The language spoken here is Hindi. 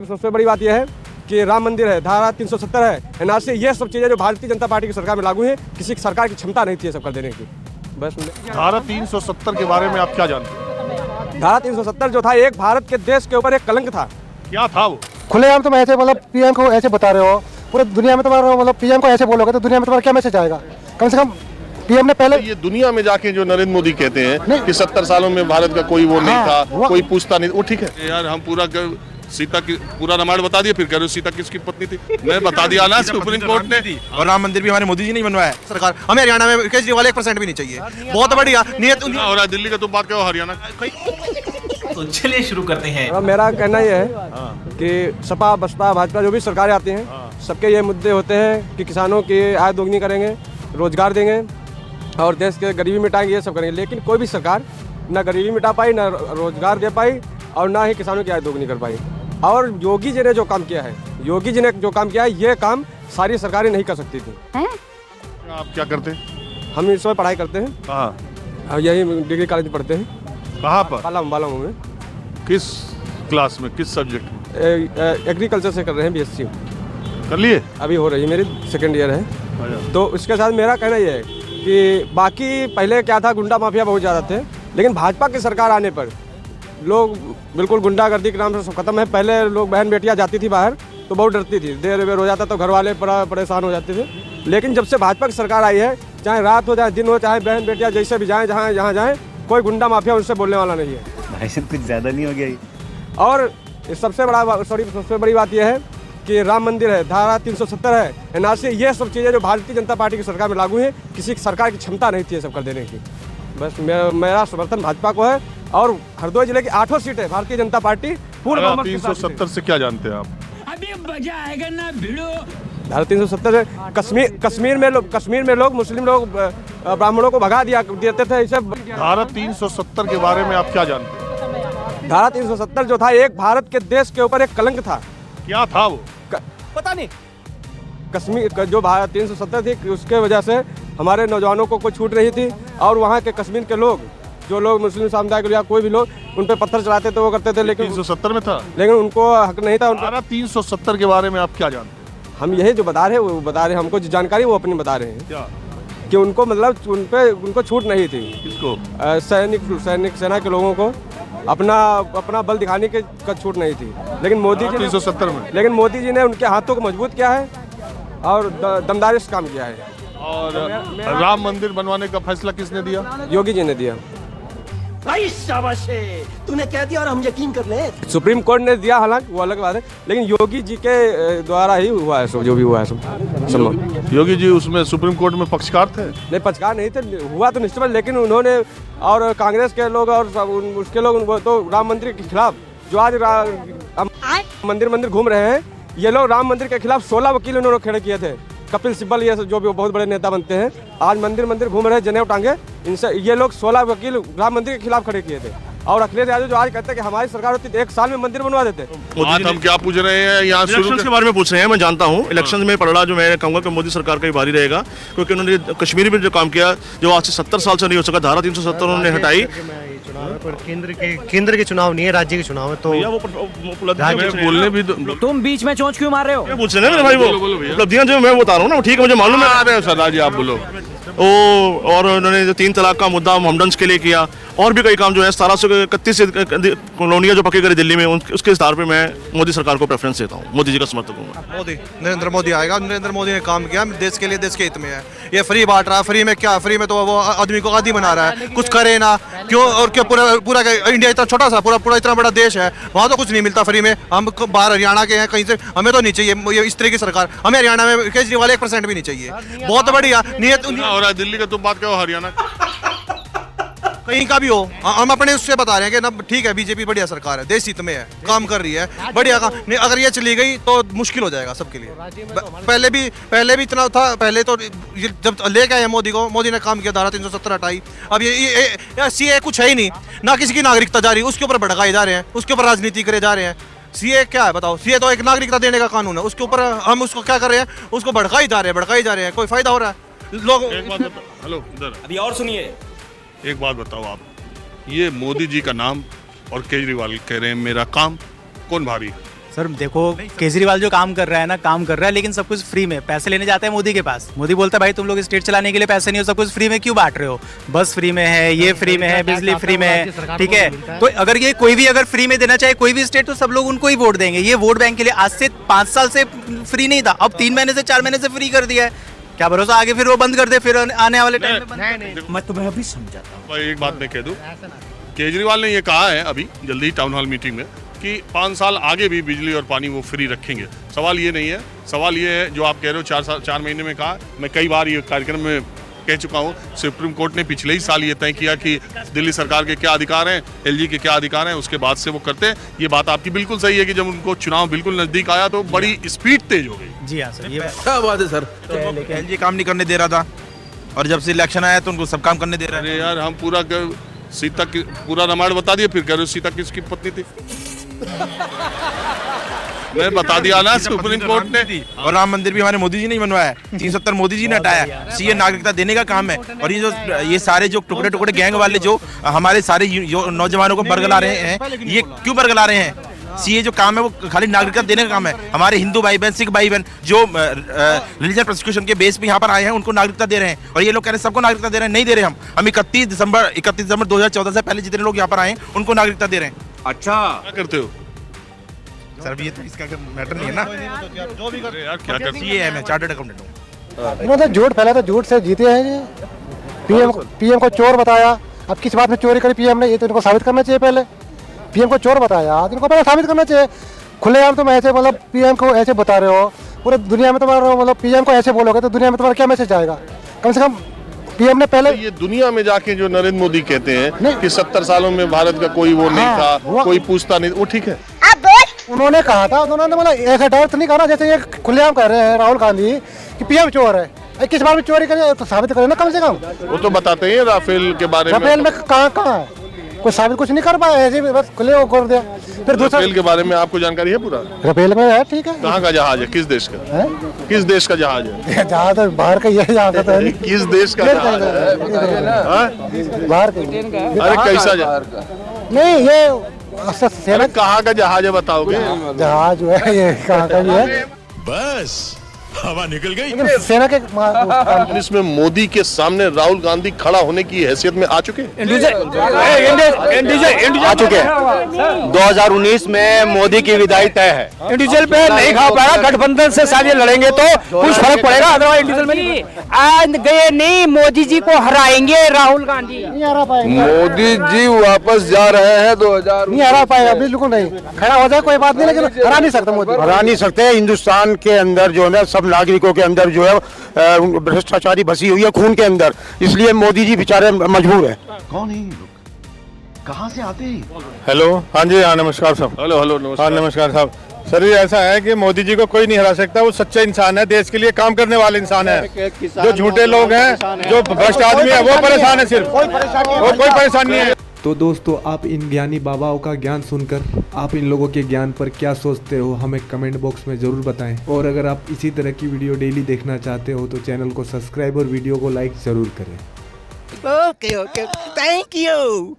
सबसे बड़ी बात यह है कि राम मंदिर है, धारा 370 है, एनआरसी, ये सब चीज़ें जो भारतीय जनता पार्टी की सरकार में लागू है, किसी की सरकार की क्षमता नहीं थी ये सब कर देने की। बस धारा 370 के बारे में आप क्या जानते हैं? धारा 370 जो था एक भारत के देश के ऊपर एक कलंक था। क्या था वो? खुलेआम तुम ऐसे मतलब पीएम को ऐसे बता रहे हो, पूरे दुनिया में तुम्हारा मतलब पीएम को ऐसे बोलोगे तो दुनिया में तुम्हारा क्या मैसेज आएगा? कम से कम पीएम ने पहले ये दुनिया में जाके जो नरेंद्र मोदी कहते हैं कि 70 सालों में भारत का कोई वो नहीं था, कोई पूछता नहीं, वो ठीक है यार। हम सीता की पूरा रामायण बता दिया, फिर कह रहे हो सीता किसकी पत्नी थी? मैं बता दिया ना सुप्रीम कोर्ट ने। और राम मंदिर भी हमारे मोदी जी ने बनवाया है। सरकार हमें हरियाणा में केजरीवाल 1% भी नहीं चाहिए। बहुत बढ़िया नियत हो रहा है। दिल्ली का तुम बात करो, हरियाणा। तो चलिए शुरू करते हैं। मेरा कहना यह है कि सपा बसपा भाजपा जो भी सरकारें आती हैं, सबके ये मुद्दे होते हैं कि किसानों की आय दोगुनी करेंगे, रोजगार देंगे और देश के गरीबी मिटाएंगे, ये सब करेंगे। लेकिन कोई भी सरकार ना गरीबी मिटा पाई, ना रोजगार दे पाई और ना ही किसानों की आय दोगुनी कर पाई। और योगी जी ने जो काम किया है, योगी जी ने जो काम किया है, ये काम सारी सरकारें नहीं कर सकती थी। आप क्या करते हैं? हम इस समय पढ़ाई करते हैं। कहाँ? और यही डिग्री कॉलेज में पढ़ते हैं। कहाँ पर? बालाम में। किस क्लास में, किस सब्जेक्ट में? एग्रीकल्चर से कर रहे हैं, बीएससी कर लिए? अभी हो रही है, मेरी सेकेंड ईयर है। तो इसके साथ मेरा कहना यह है कि बाकी पहले क्या था, गुंडा माफिया बहुत ज़्यादा थे, लेकिन भाजपा की सरकार आने पर लोग बिल्कुल गुंडागर्दी के नाम से सब खत्म है। पहले लोग बहन बेटियां जाती थी बाहर तो बहुत डरती थी, देर बेर हो जाता तो घर वाले परेशान हो जाते थे। लेकिन जब से भाजपा की सरकार आई है, चाहे रात हो चाहे दिन हो, चाहे बहन बेटियां जैसे भी जाएं, जहाँ जाएं, कोई गुंडा माफिया उनसे बोलने वाला नहीं है। भाई कुछ ज़्यादा नहीं हो गया ये? और सबसे बड़ी बात यह है कि राम मंदिर है, धारा 370 है, एनआरसी, ये सब चीज़ें जो भारतीय जनता पार्टी की सरकार में लागू है, किसी की सरकार की क्षमता नहीं थी ये सब कर देने की। बस मेरा समर्थन भाजपा को है। और हरदोई जिले की 8 सीटें भारतीय जनता पार्टी पूर्ण बहुमत के साथ। 370 से क्या जानते हैं आप? अभी मजा आएगा ना भिड़ो। धारा 370 से कश्मीर में लोग मुस्लिम लोग ब्राह्मणों को भगा देते थे। इसे धारा 370 के बारे में आप क्या जानते हैं? धारा 370 जो था एक भारत के देश के ऊपर एक कलंक था। क्या था वो? पता नहीं। कश्मीर जो भारत 370 थी, उसके वजह से हमारे नौजवानों को कोई छूट रही थी और वहाँ के कश्मीर के लोग, जो लोग मुस्लिम समुदाय के या कोई भी लोग, उन पे पत्थर चलाते थे, वो करते थे। लेकिन 370 में था, लेकिन उनको हक नहीं था। धारा 370 के बारे में आप क्या जानते हैं? हम यही जो बता रहे हैं वो बता रहे हैं, हमको जो जानकारी वो अपनी बता रहे हैं। क्या? कि उनको मतलब उनको छूट नहीं थी। किसको? सेना के लोगों को अपना बल दिखाने का छूट नहीं थी। लेकिन मोदी जी 370 में, लेकिन मोदी जी ने उनके हाथों को मजबूत किया है और दमदारी से काम किया है। और राम मंदिर बनवाने का फैसला किसने दिया? योगी जी ने दिया। भाई शाबाश, तूने कह दिया और हम यकीन कर लें। सुप्रीम कोर्ट ने दिया, हालांकि वो अलग बात है, लेकिन योगी जी के द्वारा ही हुआ है सब, जो भी हुआ है सब। योगी जी उसमें सुप्रीम कोर्ट में पक्षकार थे? नहीं, पक्षकार नहीं थे, हुआ तो निश्चित, लेकिन उन्होंने और कांग्रेस के लोग और उसके लोग वो तो राम मंदिर के खिलाफ, जो आज मंदिर घूम रहे हैं, ये लोग राम मंदिर के खिलाफ 16 वकील उन्होंने खड़े किए थे। कपिल सिब्बल, ये जो भी बहुत बड़े नेता बनते हैं, आज मंदिर घूम रहे हैं जनेऊ टांगे, इनसे ये लोग 16 वकील राम मंदिर के खिलाफ खड़े किए थे। और अखिलेश यादव जो आज कहते हैं कि हमारी सरकार होती तो 1 साल में मंदिर बनवा देते। आज हम क्या पूछ रहे हैं यहाँ? इलेक्शंस के बारे में पूछ रहे हैं। मैं जानता हूँ इलेक्शंस में पलड़ा जो मैं कहूँगा कि मोदी सरकार का ही भारी रहेगा, क्योंकि उन्होंने कश्मीर में जो काम किया, जो आज से 70 साल से नहीं हो सका, धारा 370 उन्होंने हटाई। केंद्र के चुनाव नहीं है, राज्य के चुनाव है। तो बोलने भी तुम बीच में चोंच क्यों मार रहे हो? पूछ रहे हैं भाई, वो उपलब्धियां जो मैं बता रहा हूँ ना, ठीक है, मुझे मालूम है। सरदार जी आप बोलो। और उन्होंने जो 3 तलाक का मुद्दा मोमडन्स के लिए किया, और भी कई काम जो है 1731 कॉलोनियां जो पक्की करी दिल्ली में, उसके आधार पे मैं मोदी सरकार को प्रेफरेंस देता हूँ, मोदी जी का समर्थक हूँ। मोदी, नरेंद्र मोदी आएगा। नरेंद्र मोदी ने काम किया देश के लिए, देश के हित में है। ये फ्री बांट रहा है, फ्री में क्या? फ्री में तो वो आदमी को आदी बना रहा है, कुछ करे ना। क्यों? और क्यों? पूरा इंडिया इतना छोटा सा, पूरा इतना बड़ा देश है, वहाँ तो कुछ नहीं मिलता फ्री में। हम बाहर हरियाणा के हैं, कहीं से हमें तो नहीं चाहिए इस तरह की सरकार। हमें हरियाणा में केजरीवाल 1% भी नहीं चाहिए। बहुत बढ़िया नियत हो रहा है। दिल्ली का तुम बात करो, हरियाणा कहीं का भी हो, हम अपने उससे बता रहे हैं कि ना, ठीक है, बीजेपी बढ़िया सरकार है, देश हित में है, काम कर रही है, बढ़िया काम नहीं। अगर ये चली गई तो मुश्किल हो जाएगा सबके लिए। पहले भी इतना था, पहले तो जब लेके आए मोदी को, मोदी ने काम किया, धारा 370 हटाई। अब ये सीए कुछ है ही नहीं, ना किसी की नागरिकता जा रही, उसके ऊपर भड़काए जा रहे हैं, उसके ऊपर राजनीति करे जा रहे हैं। सीए क्या है बताओ? सीए तो एक नागरिकता देने का कानून है, उसके ऊपर हम उसको क्या कर रहे हैं? उसको भड़काई जा रहे हैं। कोई फायदा हो रहा है लोग? हेलो, इधर अभी और सुनिए। एक बात बताओ आप, ये मोदी जी का नाम और केजरीवाल कह रहे हैं मेरा काम, कौन भारी? सर देखो, केजरीवाल जो काम कर रहा है ना, काम कर रहा है, लेकिन सब कुछ फ्री में। पैसे लेने जाते हैं मोदी के पास, मोदी बोलता है भाई तुम लोग स्टेट चलाने के लिए पैसे नहीं हो, सब कुछ फ्री में क्यों बांट रहे हो? बस फ्री में है, ये फ्री में है, बिजली फ्री में है, ठीक है। तो अगर ये कोई भी अगर फ्री में देना चाहे कोई भी स्टेट, तो सब लोग उनको ही वोट देंगे। ये वोट बैंक के लिए आज से 5 साल से फ्री नहीं था, अब 3 महीने से 4 महीने से फ्री कर दिया है। क्या भरोसा आगे फिर वो बंद कर दे, फिर आने वाले टाइम में बंद कर दे। मैं तुम्हें अभी समझाता हूँ। भाई एक बात मैं कह दूं, केजरीवाल ने ये कहा है अभी जल्दी टाउन हॉल मीटिंग में कि 5 साल आगे भी बिजली और पानी वो फ्री रखेंगे। सवाल ये नहीं है, सवाल ये है जो आप कह रहे हो 4 महीने में कहा। मैं कई बार ये कार्यक्रम में कह चुका हूँ, सुप्रीम कोर्ट ने पिछले ही साल ये तय किया कि दिल्ली सरकार के क्या अधिकार हैं, एलजी के क्या अधिकार हैं, उसके बाद से वो करते हैं। ये बात आपकी बिल्कुल सही है कि जब उनको चुनाव बिल्कुल नजदीक आया तो बड़ी स्पीड तेज हो गई। जी हाँ सर, ये क्या बात है सर। एलजी काम नहीं करने दे रहा था, और जब से इलेक्शन आया तो उनको सब काम करने दे रहा है। अरे यार हम सीता की पूरा रामायण बता दिया, फिर कह रहे हो सीता किसकी पत्नी थी? मैं बता दिया ना, सुप्रीम कोर्ट ने। और राम मंदिर भी हमारे मोदी जी ने ही बनवाया है, 370 मोदी जी ने हटाया। सीए नागरिकता देने का काम है। और ये सारे जो टुकड़े टुकड़े गैंग वाले जो हमारे सारे नौजवानों को बरगला रहे हैं, ये क्यों बरगला रहे हैं? सीए जो काम है वो खाली नागरिकता देने का काम है। हमारे हिंदू भाई बहन, सिख भाई बहन जो रिलीजन प्रोसिक्यूशन के बेस पे यहाँ पर आए हैं, उनको नागरिकता दे रहे हैं। और ये लोग कह रहे हैं सबको नागरिकता दे रहे हैं, नहीं दे रहे। हम 31 दिसंबर 2014 से पहले जितने लोग यहाँ पर आए हैं उनको नागरिकता दे रहे हैं। अच्छा क्या करते हो सर ये तो इसका मैटर नहीं है ना, जो भी करते यार, क्या करते सीए है, मैं चार्टर्ड अकाउंटेंट हूँ। इन्होंने झूठ फैलाया था, झूठ से जीते हैं ये। पीएम को चोर बताया। अब किस बात में चोरी करी पीएम ने, ये तो इनको साबित करना चाहिए। पहले पीएम को चोर बताया, इनको पहले साबित करना चाहिए। खुलेआम तुम ऐसे मतलब पीएम को ऐसे बता रहे हो, पूरे दुनिया में तुम्हारा मतलब पीएम को ऐसे बोलोगे तो दुनिया में तुम्हारा क्या मैसेज जाएगा? कम से कम पीएम ने पहले ये दुनिया में जाके जो नरेंद्र मोदी कहते हैं कि 70 सालों में भारत का कोई वो नहीं था, कोई पूछता नहीं, वो ठीक है। उन्होंने कहा था, उन्होंने मतलब ऐसा डायरेक्ट नहीं कहा ना, जैसे ये खुलेआम कह रहे हैं राहुल गांधी कि पीएम चोर है। किस बार में चोरी करे तो साबित करे ना कम से कम। वो तो बताते हैं राफेल के बारे में। राफेल में कहाँ है, कोई साबित कुछ नहीं कर पाया, ऐसे ही बस खुले वो कर दिया। फिर दूसरा राफेल के बारे में आपको जानकारी है पूरा? राफेल में है, ठीक है। कहाँ का जहाज है, किस देश का? किस देश का जहाज है? जहाँ तो बाहर का ये जहाँ तो है। किस देश का जहाज है? बाहर का। अरे कैसा जहाज? नहीं ये सेना कहाँ का जहाज है बताओगे? जहाज जो है ये कहाँ का भी है, बस हवा निकल गई। लेकिन सेना के इसमें मोदी के सामने राहुल गांधी खड़ा होने की हैसियत में आ चुके हैं। आ चुके हैं। 2019 में मोदी की विदाई तय है। इंडिविजुअल पे नहीं खा पाएगा, गठबंधन से शायद लड़ेंगे तो कुछ फर्क पड़ेगा, अदरवाइज इंडिविजुअल में नहीं। आज गए नहीं, मोदी जी को हराएंगे राहुल गांधी। नहीं हरा पाएंगे। मोदी जी वापस जा रहे हैं 2000। नहीं हरा पाएगा, बिल्कुल नहीं। खड़ा हो जाए कोई बात नहीं, लेकिन हरा नहीं सकता मोदी। हरा नहीं सकते। हिंदुस्तान के अंदर जो है सब नागरिकों के अंदर जो है भ्रष्टाचारी बसी हुई है खून के अंदर, इसलिए मोदी जी बेचारे मजबूर है। कौन है ये लोग? कहाँ से आते हैं? हेलो, हाँ जी, हाँ नमस्कार साहब। हेलो हेलो हाँ नमस्कार साहब। सर ये ऐसा है कि मोदी जी को कोई नहीं हरा सकता, वो सच्चा इंसान है, देश के लिए काम करने वाले इंसान है। जो झूठे लोग हैं, जो भ्रष्ट आदमी है, वो परेशान है, सिर्फ कोई परेशानी नहीं है। तो दोस्तों, आप इन ज्ञानी बाबाओं का ज्ञान सुनकर आप इन लोगों के ज्ञान पर क्या सोचते हो, हमें कमेंट बॉक्स में ज़रूर बताएं। और अगर आप इसी तरह की वीडियो डेली देखना चाहते हो तो चैनल को सब्सक्राइब और वीडियो को लाइक ज़रूर करें। Okay okay, thank you.